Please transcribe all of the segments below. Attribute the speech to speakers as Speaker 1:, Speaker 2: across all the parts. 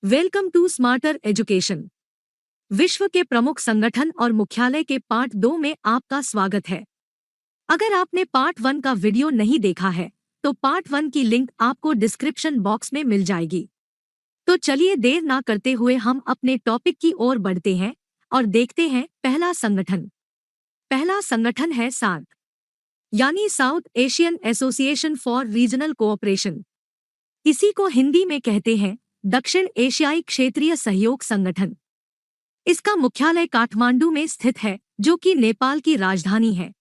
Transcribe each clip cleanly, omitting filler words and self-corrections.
Speaker 1: Welcome to smarter education. विश्व के प्रमुख संगठन और मुख्यालय के पार्ट 2 में आपका स्वागत है। अगर आपने पार्ट 1 का वीडियो नहीं देखा है तो पार्ट 1 की लिंक आपको डिस्क्रिप्शन बॉक्स में मिल जाएगी। तो चलिए देर ना करते हुए हम अपने टॉपिक की ओर बढ़ते हैं और देखते हैं पहला संगठन। पहला संगठन है सार्क, यानी south Asian association for regional cooperation. इसी को हिंदी में कहते हैं दक्षिण एशियाई क्षेत्रीय सहयोग संगठन। इसका मुख्यालय काठमांडू में स्थित है, जो कि नेपाल की राजधानी है।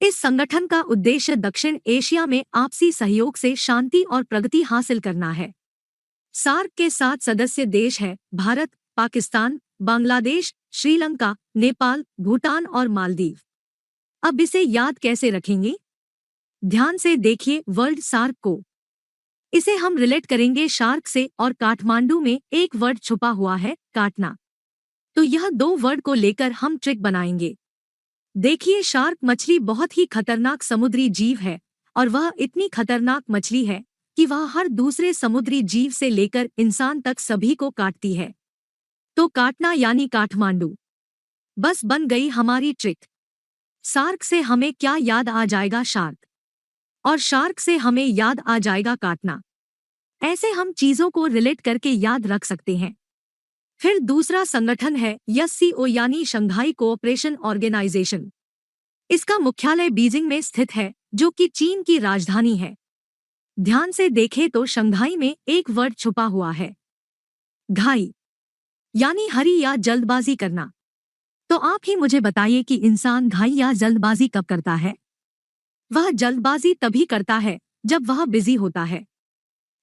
Speaker 1: इस संगठन का उद्देश्य दक्षिण एशिया में आपसी सहयोग से शांति और प्रगति हासिल करना है। सार्क के 7 सदस्य देश हैं भारत, पाकिस्तान, बांग्लादेश, श्रीलंका, नेपाल, भूटान और मालदीव। अब इसे याद कैसे रखेंगे? ध्यान से देखिए वर्ड सार्क को। इसे हम रिलेट करेंगे शार्क से और काठमांडू में एक वर्ड छुपा हुआ है, काटना। तो यह 2 वर्ड को लेकर हम ट्रिक बनाएंगे। देखिए, शार्क मछली बहुत ही खतरनाक समुद्री जीव है और वह इतनी खतरनाक मछली है कि वह हर दूसरे समुद्री जीव से लेकर इंसान तक सभी को काटती है। तो काटना यानी काठमांडू। बस बन गई हमारी ट्रिक। सार्क से हमें क्या याद आ जाएगा? शार्क। और शार्क से हमें याद आ जाएगा काटना। ऐसे हम चीजों को रिलेट करके याद रख सकते हैं। फिर दूसरा संगठन है एससीओ, यानी शंघाई कोऑपरेशन ऑर्गेनाइजेशन। इसका मुख्यालय बीजिंग में स्थित है, जो कि चीन की राजधानी है। ध्यान से देखें तो शंघाई में एक वर्ड छुपा हुआ है, घाई, यानी हरी या जल्दबाजी करना। तो आप ही मुझे बताइए कि इंसान घाई या जल्दबाजी कब करता है? वह जल्दबाजी तभी करता है जब वह बिजी होता है।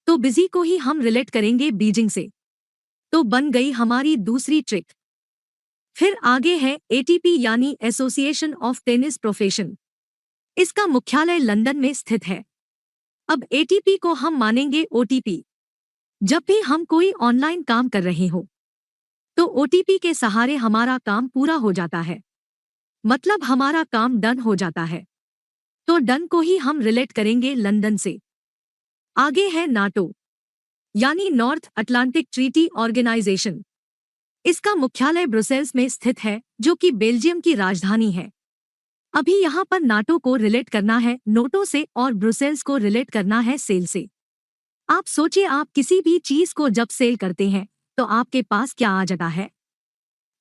Speaker 1: तो बिजी को ही हम रिलेट करेंगे बीजिंग से। तो बन गई हमारी दूसरी ट्रिक। फिर आगे है एटीपी, यानी एसोसिएशन ऑफ टेनिस प्रोफेशन। इसका मुख्यालय लंदन में स्थित है। अब एटीपी को हम मानेंगे ओटीपी। जब भी हम कोई ऑनलाइन काम कर रहे हो तो ओटीपी के सहारे हमारा काम पूरा हो जाता है, मतलब हमारा काम डन हो जाता है। तो डन को ही हम रिलेट करेंगे लंदन से। आगे है नाटो, यानी नॉर्थ अटलांटिक ट्रीटी ऑर्गेनाइजेशन। इसका मुख्यालय ब्रुसेल्स में स्थित है, जो कि बेल्जियम की राजधानी है। अभी यहाँ पर नाटो को रिलेट करना है नोटो से और ब्रुसेल्स को रिलेट करना है सेल से। आप सोचिए, आप किसी भी चीज को जब सेल करते हैं तो आपके पास क्या आ जाता है?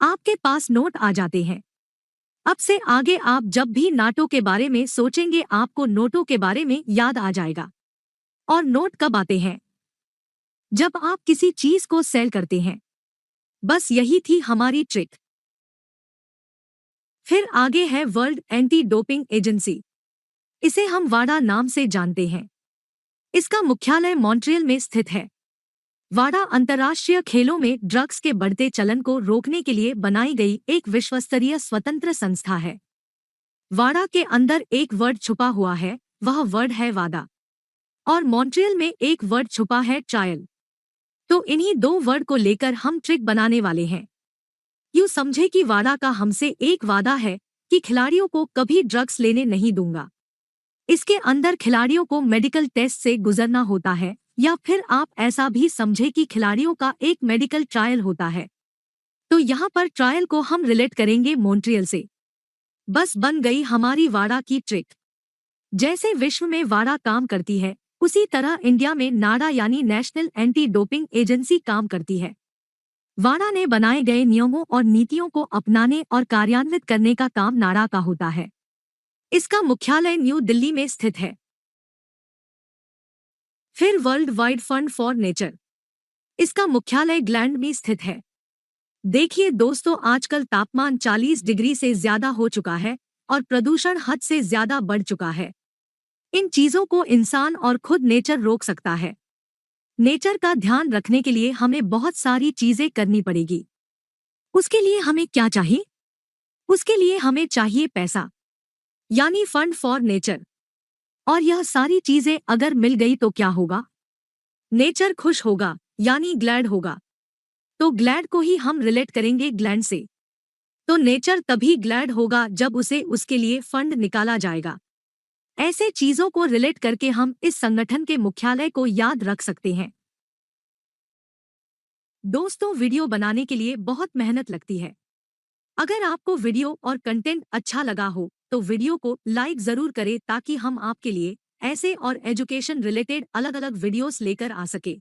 Speaker 1: आपके पास नोट आ जाते हैं। अब से आगे आप जब भी नाटो के बारे में सोचेंगे आपको नोटों के बारे में याद आ जाएगा। और नोट कब आते हैं? जब आप किसी चीज को सेल करते हैं। बस यही थी हमारी ट्रिक। फिर आगे है वर्ल्ड एंटी डोपिंग एजेंसी। इसे हम वाडा नाम से जानते हैं। इसका मुख्यालय मॉन्ट्रियल में स्थित है। वाडा अंतर्राष्ट्रीय खेलों में ड्रग्स के बढ़ते चलन को रोकने के लिए बनाई गई एक विश्वस्तरीय स्वतंत्र संस्था है। वाडा के अंदर एक वर्ड छुपा हुआ है, वह वर्ड है वादा। और मॉन्ट्रियल में एक वर्ड छुपा है, ट्रायल। तो इन्हीं 2 वर्ड को लेकर हम ट्रिक बनाने वाले हैं। यूँ समझे कि वाडा का हमसे एक वादा है कि खिलाड़ियों को कभी ड्रग्स लेने नहीं दूंगा। इसके अंदर खिलाड़ियों को मेडिकल टेस्ट से गुजरना होता है, या फिर आप ऐसा भी समझे कि खिलाड़ियों का एक मेडिकल ट्रायल होता है। तो यहाँ पर ट्रायल को हम रिलेट करेंगे मॉन्ट्रियल से। बस बन गई हमारी वाडा की ट्रिक। जैसे विश्व में वाडा काम करती है, उसी तरह इंडिया में नाडा, यानी नेशनल एंटी डोपिंग एजेंसी काम करती है। वाडा ने बनाए गए नियमों और नीतियों को अपनाने और कार्यान्वित करने का काम नाडा का होता है। इसका मुख्यालय न्यू दिल्ली में स्थित है। फिर world wide fund for nature. इसका मुख्यालय ग्लैंड में स्थित है। देखिए दोस्तों, आजकल तापमान 40 डिग्री से ज्यादा हो चुका है और प्रदूषण हद से ज्यादा बढ़ चुका है। इन चीजों को इंसान और खुद नेचर रोक सकता है। नेचर का ध्यान रखने के लिए हमें बहुत सारी चीजें करनी पड़ेगी। उसके लिए हमें क्या चाहिए? उसके लिए हमें चाहिए पैसा, यानी फंड फॉर नेचर। और यह सारी चीजें अगर मिल गई तो क्या होगा? नेचर खुश होगा, यानी ग्लैड होगा। तो ग्लैड को ही हम रिलेट करेंगे ग्लैंड से। तो नेचर तभी ग्लैड होगा जब उसे उसके लिए फंड निकाला जाएगा। ऐसे चीजों को रिलेट करके हम इस संगठन के मुख्यालय को याद रख सकते हैं। दोस्तों, वीडियो बनाने के लिए बहुत मेहनत लगती है। अगर आपको वीडियो और कंटेंट अच्छा लगा हो तो वीडियो को लाइक जरूर करें ताकि हम आपके लिए ऐसे और एजुकेशन रिलेटेड अलग अलग वीडियोस लेकर आ सके।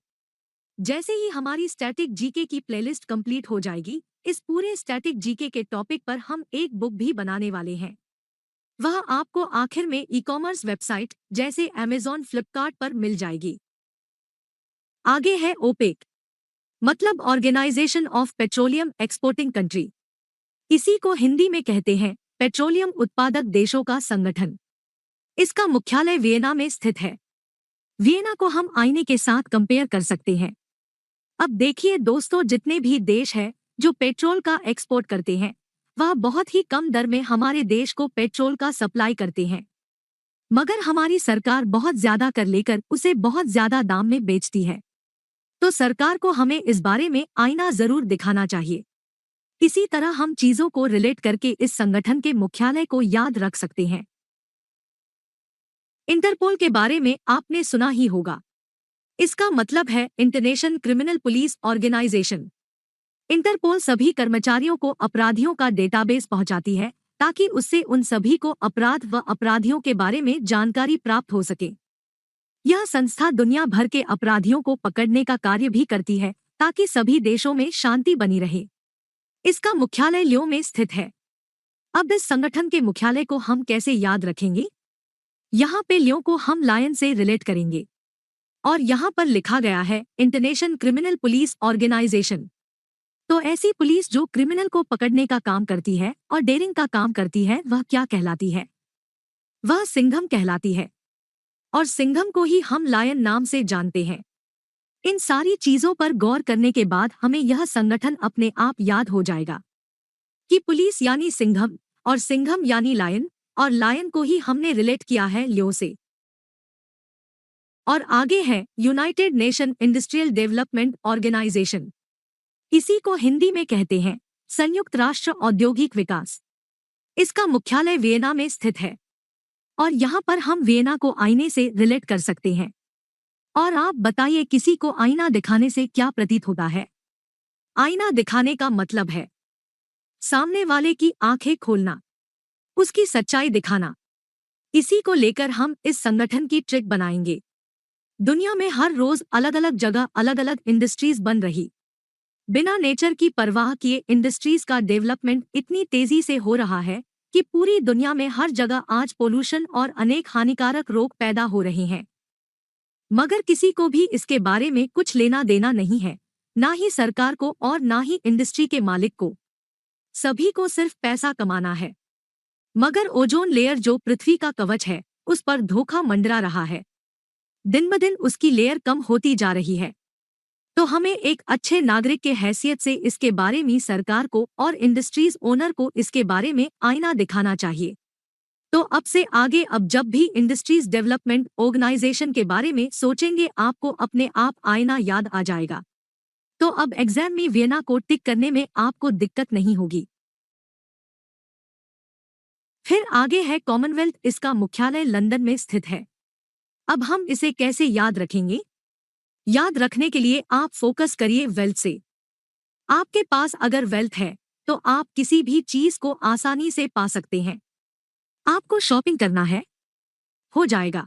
Speaker 1: जैसे ही हमारी स्टैटिक जीके की प्लेलिस्ट कंप्लीट हो जाएगी, इस पूरे स्टैटिक जीके के टॉपिक पर हम एक बुक भी बनाने वाले हैं। वह आपको आखिर में ई कॉमर्स वेबसाइट जैसे अमेजॉन, फ्लिपकार्ट पर मिल जाएगी। आगे है ओपेक, मतलब organisation of petroleum exporting country. इसी को हिंदी में कहते हैं पेट्रोलियम उत्पादक देशों का संगठन। इसका मुख्यालय वियना में स्थित है। वियना को हम आईने के साथ कंपेयर कर सकते हैं। अब देखिए दोस्तों, जितने भी देश हैं जो पेट्रोल का एक्सपोर्ट करते हैं, वह बहुत ही कम दर में हमारे देश को पेट्रोल का सप्लाई करते हैं, मगर हमारी सरकार बहुत ज्यादा कर लेकर उसे बहुत ज्यादा दाम में बेचती है। तो सरकार को हमें इस बारे में आईना जरूर दिखाना चाहिए। इसी तरह हम चीजों को रिलेट करके इस संगठन के मुख्यालय को याद रख सकते हैं। इंटरपोल के बारे में आपने सुना ही होगा। इसका मतलब है international criminal police organisation. Interpol सभी कर्मचारियों को अपराधियों का डेटाबेस पहुंचाती है ताकि उससे उन सभी को अपराध व अपराधियों के बारे में जानकारी प्राप्त हो सके। यह संस्था दुनिया भर के अपराधियों को पकड़ने का कार्य भी करती है ताकि सभी देशों में शांति बनी रहे। इसका मुख्यालय ल्यो में स्थित है। अब इस संगठन के मुख्यालय को हम कैसे याद रखेंगे? यहाँ पे ल्यो को हम लायन से रिलेट करेंगे और यहाँ पर लिखा गया है इंटरनेशनल क्रिमिनल पुलिस ऑर्गेनाइजेशन। तो ऐसी पुलिस जो क्रिमिनल को पकड़ने का काम करती है और डेरिंग का काम करती है, वह क्या कहलाती है? वह सिंघम कहलाती है। और सिंघम को ही हम लायन नाम से जानते हैं। इन सारी चीजों पर गौर करने के बाद हमें यह संगठन अपने आप याद हो जाएगा कि पुलिस यानी सिंघम और सिंघम यानी लायन, और लायन को ही हमने रिलेट किया है ल्यो से। और आगे है united nation industrial development organisation. इसी को हिंदी में कहते हैं संयुक्त राष्ट्र औद्योगिक विकास। इसका मुख्यालय वियना में स्थित है और यहाँ पर हम वियना को आईने से रिलेट कर सकते हैं। और आप बताइए, किसी को आईना दिखाने से क्या प्रतीत होता है? आईना दिखाने का मतलब है सामने वाले की आंखें खोलना, उसकी सच्चाई दिखाना। इसी को लेकर हम इस संगठन की ट्रिक बनाएंगे। दुनिया में हर रोज अलग अलग जगह अलग अलग इंडस्ट्रीज बन रही। बिना नेचर की परवाह किए इंडस्ट्रीज का डेवलपमेंट इतनी तेजी से हो रहा है कि पूरी दुनिया में हर जगह आज पोल्यूशन और अनेक हानिकारक रोग पैदा हो रहे हैं, मगर किसी को भी इसके बारे में कुछ लेना देना नहीं है, ना ही सरकार को और ना ही इंडस्ट्री के मालिक को। सभी को सिर्फ पैसा कमाना है। मगर ओजोन लेयर जो पृथ्वी का कवच है, उस पर धोखा मंडरा रहा है। दिन ब दिन उसकी लेयर कम होती जा रही है। तो हमें एक अच्छे नागरिक के हैसियत से इसके बारे में सरकार को और इंडस्ट्रीज ओनर को इसके बारे में आईना दिखाना चाहिए। तो अब से आगे अब जब भी इंडस्ट्रीज डेवलपमेंट ऑर्गेनाइजेशन के बारे में सोचेंगे, आपको अपने आप आईना याद आ जाएगा। तो अब एग्जाम में वियना को टिक करने में आपको दिक्कत नहीं होगी। फिर आगे है कॉमनवेल्थ। इसका मुख्यालय लंदन में स्थित है। अब हम इसे कैसे याद रखेंगे? याद रखने के लिए आप फोकस करिए वेल्थ से। आपके पास अगर वेल्थ है तो आप किसी भी चीज को आसानी से पा सकते हैं। आपको शॉपिंग करना है, हो जाएगा।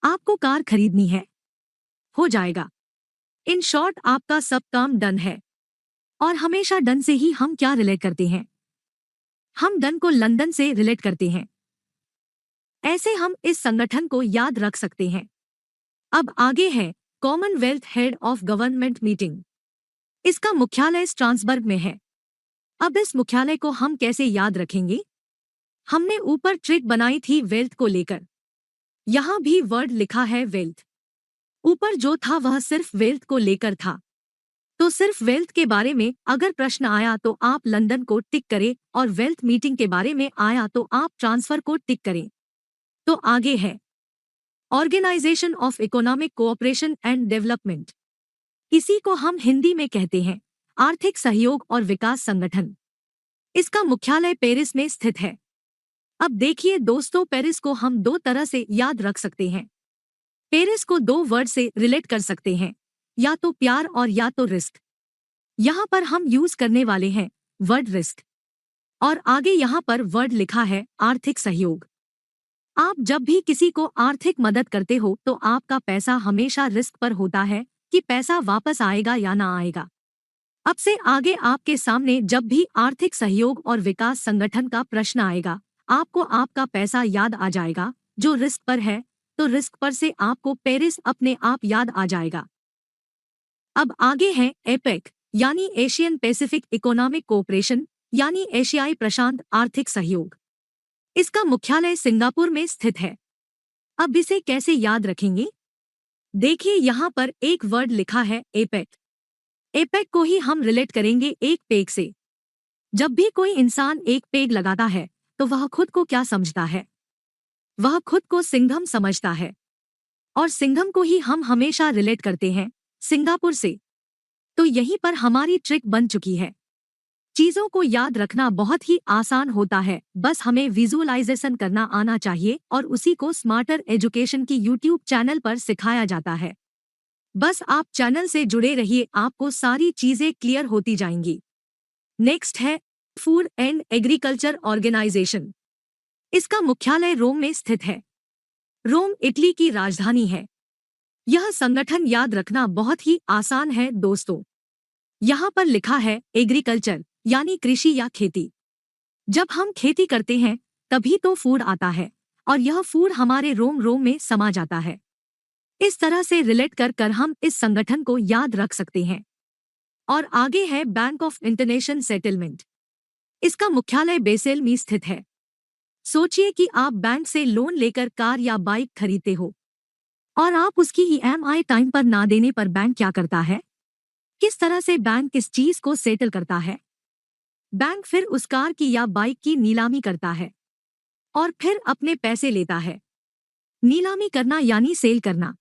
Speaker 1: आपको कार खरीदनी है, हो जाएगा। इन शॉर्ट आपका सब काम डन है। और हमेशा डन से ही हम क्या रिलेट करते हैं? हम डन को लंदन से रिलेट करते हैं। ऐसे हम इस संगठन को याद रख सकते हैं। अब आगे है Commonwealth head of government meeting. इसका मुख्यालय स्ट्रासबर्ग में है। अब इस मुख्यालय को हम कैसे याद रखेंगे? हमने ऊपर ट्रिक बनाई थी वेल्थ को लेकर। यहाँ भी वर्ड लिखा है वेल्थ। ऊपर जो था वह सिर्फ वेल्थ को लेकर था। तो सिर्फ वेल्थ के बारे में अगर प्रश्न आया तो आप लंदन को टिक करें, और वेल्थ मीटिंग के बारे में आया तो आप ट्रांसफर को टिक करें। तो आगे है organisation of economic cooperation and development. इसी को हम हिंदी में कहते हैं आर्थिक सहयोग और विकास संगठन। इसका मुख्यालय पेरिस में स्थित है। अब देखिए दोस्तों, पेरिस को हम दो तरह से याद रख सकते हैं। पेरिस को दो वर्ड से रिलेट कर सकते हैं, या तो प्यार और या तो रिस्क। यहाँ पर हम यूज करने वाले हैं वर्ड रिस्क, और आगे यहाँ पर वर्ड लिखा है आर्थिक सहयोग। आप जब भी किसी को आर्थिक मदद करते हो तो आपका पैसा हमेशा रिस्क पर होता है कि पैसा वापस आएगा या ना आएगा। अब से आगे आपके सामने जब भी आर्थिक सहयोग और विकास संगठन का प्रश्न आएगा, आपको आपका पैसा याद आ जाएगा जो रिस्क पर है, तो रिस्क पर से आपको पेरिस अपने आप याद आ जाएगा। अब आगे है एपेक यानी एशियन पैसिफिक इकोनॉमिक कोऑपरेशन यानी एशियाई प्रशांत आर्थिक सहयोग। इसका मुख्यालय सिंगापुर में स्थित है। अब इसे कैसे याद रखेंगे? देखिए यहाँ पर एक वर्ड लिखा है एपेक। एपेक को ही हम रिलेट करेंगे एक पेग से। जब भी कोई इंसान एक पेग लगाता है तो वह खुद को क्या समझता है? वह खुद को सिंघम समझता है, और सिंघम को ही हम हमेशा रिलेट करते हैं सिंगापुर से। तो यहीं पर हमारी ट्रिक बन चुकी है। चीजों को याद रखना बहुत ही आसान होता है, बस हमें विजुअलाइजेशन करना आना चाहिए, और उसी को स्मार्टर एजुकेशन की यूट्यूब चैनल पर सिखाया जाता है। बस आप चैनल से जुड़े रहिए, आपको सारी चीजें क्लियर होती जाएंगी। नेक्स्ट है फूड एंड एग्रीकल्चर ऑर्गेनाइजेशन। इसका मुख्यालय रोम में स्थित है। रोम इटली की राजधानी है। यह संगठन याद रखना बहुत ही आसान है दोस्तों। यहाँ पर लिखा है एग्रीकल्चर यानी कृषि या खेती। जब हम खेती करते हैं तभी तो फूड आता है, और यह फूड हमारे रोम में समा जाता है। इस तरह से रिलेट कर हम इस संगठन को याद रख सकते हैं। और आगे है बैंक ऑफ इंटरनेशनल सेटलमेंट। इसका मुख्यालय बेसेल में स्थित है। सोचिए कि आप बैंक से लोन लेकर कार या बाइक खरीदते हो, और आप उसकी ईएमआई टाइम पर ना देने पर बैंक क्या करता है? किस तरह से बैंक किस चीज को सेटल करता है? बैंक फिर उस कार की या बाइक की नीलामी करता है और फिर अपने पैसे लेता है। नीलामी करना यानी सेल करना।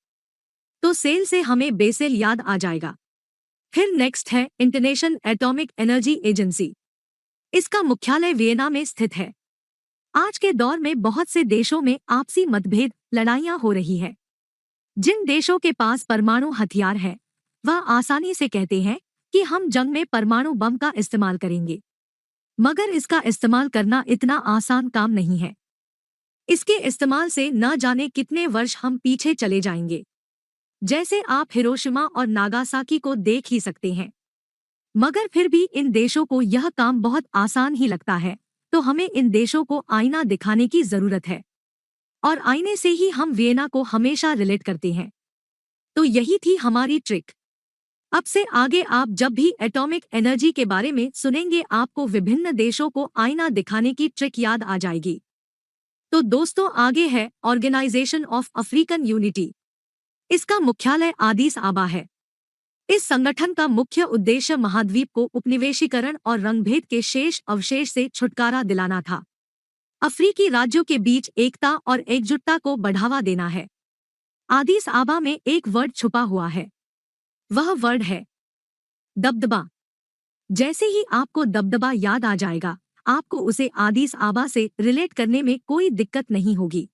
Speaker 1: तो सेल से हमें बेसेल याद आ जाएगा। फिर नेक्स्ट है इंटरनेशनल एटॉमिक एनर्जी एजेंसी। इसका मुख्यालय वियना में स्थित है। आज के दौर में बहुत से देशों में आपसी मतभेद, लड़ाइयां हो रही है। जिन देशों के पास परमाणु हथियार है वह आसानी से कहते हैं कि हम जंग में परमाणु बम का इस्तेमाल करेंगे, मगर इसका इस्तेमाल करना इतना आसान काम नहीं है। इसके इस्तेमाल से न जाने कितने वर्ष हम पीछे चले जाएंगे। जैसे आप हिरोशिमा और नागासाकी को देख ही सकते हैं। मगर फिर भी इन देशों को यह काम बहुत आसान ही लगता है, तो हमें इन देशों को आईना दिखाने की जरूरत है, और आईने से ही हम वियना को हमेशा रिलेट करते हैं। तो यही थी हमारी ट्रिक। अब से आगे आप जब भी एटॉमिक एनर्जी के बारे में सुनेंगे आपको विभिन्न देशों को आईना दिखाने की ट्रिक याद आ जाएगी। तो दोस्तों आगे है ऑर्गेनाइजेशन ऑफ अफ्रीकन यूनिटी। इसका मुख्यालय आदिस आबा है। इस संगठन का मुख्य उद्देश्य महाद्वीप को उपनिवेशीकरण और रंगभेद के शेष अवशेष से छुटकारा दिलाना था। अफ्रीकी राज्यों के बीच एकता और एकजुटता को बढ़ावा देना है। आदिस आबा में एक वर्ड छुपा हुआ है, वह वर्ड है दबदबा। जैसे ही आपको दबदबा याद आ जाएगा, आपको उसे आदिस आबा से रिलेट करने में कोई दिक्कत नहीं होगी।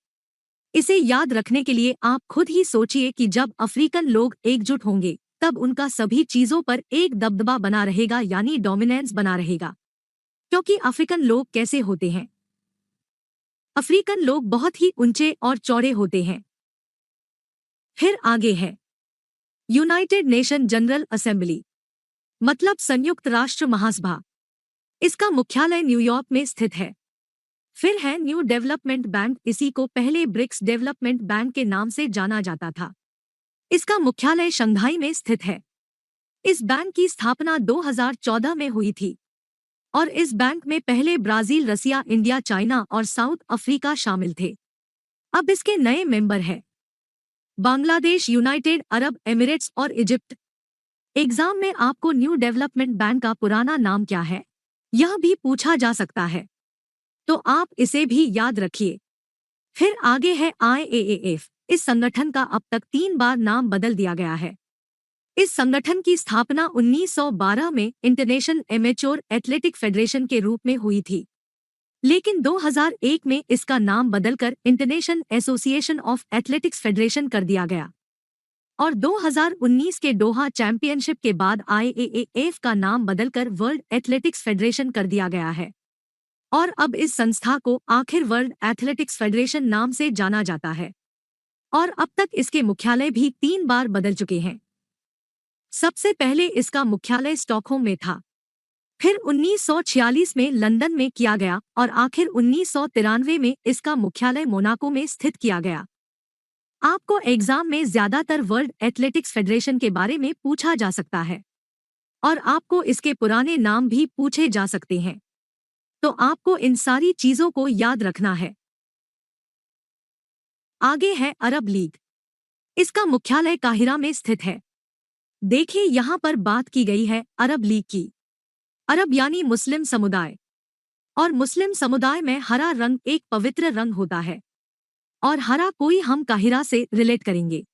Speaker 1: इसे याद रखने के लिए आप खुद ही सोचिए कि जब अफ्रीकन लोग एकजुट होंगे तब उनका सभी चीजों पर एक दबदबा बना रहेगा, यानी डोमिनेंस बना रहेगा। क्योंकि अफ्रीकन लोग कैसे होते हैं? अफ्रीकन लोग बहुत ही ऊंचे और चौड़े होते हैं। फिर आगे है यूनाइटेड नेशन जनरल असेंबली, मतलब संयुक्त राष्ट्र महासभा। इसका मुख्यालय न्यूयॉर्क में स्थित है। फिर है न्यू डेवलपमेंट बैंक। इसी को पहले ब्रिक्स डेवलपमेंट बैंक के नाम से जाना जाता था। इसका मुख्यालय शंघाई में स्थित है। इस बैंक की स्थापना 2014 में हुई थी, और इस बैंक में पहले ब्राजील, रसिया, इंडिया, चाइना और साउथ अफ्रीका शामिल थे। अब इसके नए मेंबर हैं बांग्लादेश, यूनाइटेड अरब एमिरेट्स और इजिप्ट। एग्जाम में आपको न्यू डेवलपमेंट बैंक का पुराना नाम क्या है, यह भी पूछा जा सकता है, तो आप इसे भी याद रखिए। फिर आगे है IAAF। इस संगठन का अब तक 3 बार नाम बदल दिया गया है। इस संगठन की स्थापना 1912 में इंटरनेशनल एमेच्योर एथलेटिक फेडरेशन के रूप में हुई थी, लेकिन 2001 में इसका नाम बदलकर international association of athletics federation कर दिया गया। और 2019 के दोहा चैंपियनशिप के बाद IAAF का नाम बदलकर वर्ल्ड एथलेटिक्स फेडरेशन कर दिया गया है और अब इस संस्था को आखिर वर्ल्ड एथलेटिक्स फेडरेशन नाम से जाना जाता है और अब तक इसके मुख्यालय भी 3 बार बदल चुके हैं। सबसे पहले इसका मुख्यालय स्टॉकहोम में था, फिर 1946 में लंदन में किया गया और आखिर 1993 में इसका मुख्यालय मोनाको में स्थित किया गया। आपको एग्जाम में ज्यादातर वर्ल्ड एथलेटिक्स फेडरेशन के बारे में पूछा जा सकता है और आपको इसके पुराने नाम भी पूछे जा सकते हैं, तो आपको इन सारी चीजों को याद रखना है। आगे है अरब लीग। इसका मुख्यालय काहिरा में स्थित है। देखिए यहाँ पर बात की गई है अरब लीग की। अरब यानी मुस्लिम समुदाय, और मुस्लिम समुदाय में हरा रंग एक पवित्र रंग होता है और हरा कोई हम काहिरा से रिलेट करेंगे,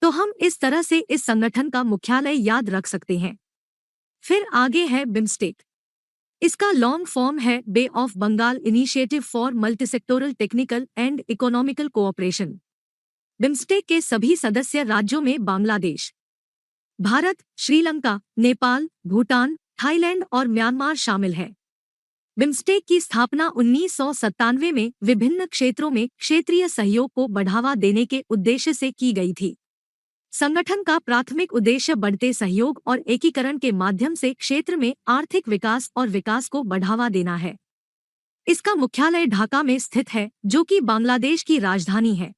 Speaker 1: तो हम इस तरह से इस संगठन का मुख्यालय याद रख सकते हैं। फिर आगे है बिम्स्टेक। इसका लॉन्ग फॉर्म है बे of Bengal initiative for मल्टीसेक्टोरल technical and economical cooperation. BIMSTEC के सभी सदस्य राज्यों में बांग्लादेश, भारत, श्रीलंका, नेपाल, भूटान, थाईलैंड और म्यांमार शामिल है। बिम्स्टेक की स्थापना 1997 में विभिन्न क्षेत्रों में क्षेत्रीय सहयोग को बढ़ावा देने के उद्देश्य से की गई थी। संगठन का प्राथमिक उद्देश्य बढ़ते सहयोग और एकीकरण के माध्यम से क्षेत्र में आर्थिक विकास और विकास को बढ़ावा देना है। इसका मुख्यालय ढाका में स्थित है, जो कि बांग्लादेश की राजधानी है।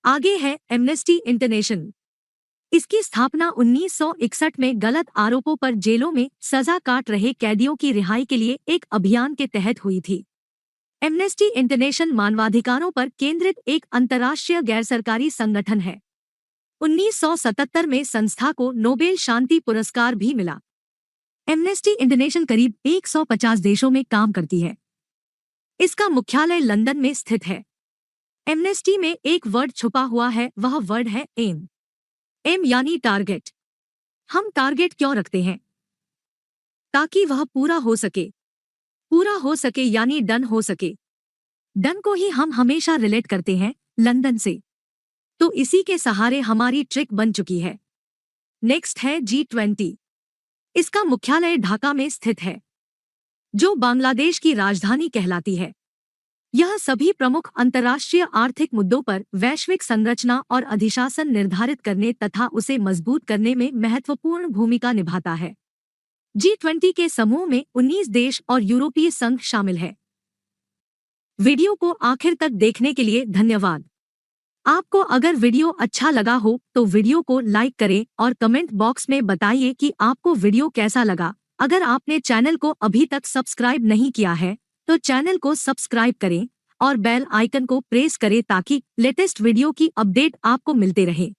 Speaker 1: आगे है एमनेस्टी इंटरनेशनल। इसकी स्थापना 1961 में गलत आरोपों पर जेलों में सजा काट रहे कैदियों की रिहाई के लिए एक अभियान के तहत हुई थी। एमनेस्टी इंटरनेशनल मानवाधिकारों पर केंद्रित एक अंतर्राष्ट्रीय गैरसरकारी संगठन है। 1977 में संस्था को नोबेल शांति पुरस्कार भी मिला। एमनेस्टी इंटरनेशनल करीब 150 देशों में काम करती है। इसका मुख्यालय लंदन में स्थित है। एमनेस्टी में एक वर्ड छुपा हुआ है, वह वर्ड है एम। एम यानी टारगेट। हम टारगेट क्यों रखते हैं? ताकि वह पूरा हो सके। पूरा हो सके यानी डन हो सके। डन को ही हम हमेशा रिलेट करते हैं लंदन से, तो इसी के सहारे हमारी ट्रिक बन चुकी है। नेक्स्ट है G20। इसका मुख्यालय ढाका में स्थित है, जो बांग्लादेश की राजधानी कहलाती है। यह सभी प्रमुख अंतर्राष्ट्रीय आर्थिक मुद्दों पर वैश्विक संरचना और अधिशासन निर्धारित करने तथा उसे मजबूत करने में महत्वपूर्ण भूमिका निभाता है। G20 के समूह में 19 देश और यूरोपीय संघ शामिल है। वीडियो को आखिर तक देखने के लिए धन्यवाद। आपको अगर वीडियो अच्छा लगा हो तो वीडियो को लाइक करें और कमेंट बॉक्स में बताइए कि आपको वीडियो कैसा लगा। अगर आपने चैनल को अभी तक सब्सक्राइब नहीं किया है तो चैनल को सब्सक्राइब करें और बेल आइकन को प्रेस करें ताकि लेटेस्ट वीडियो की अपडेट आपको मिलते रहे।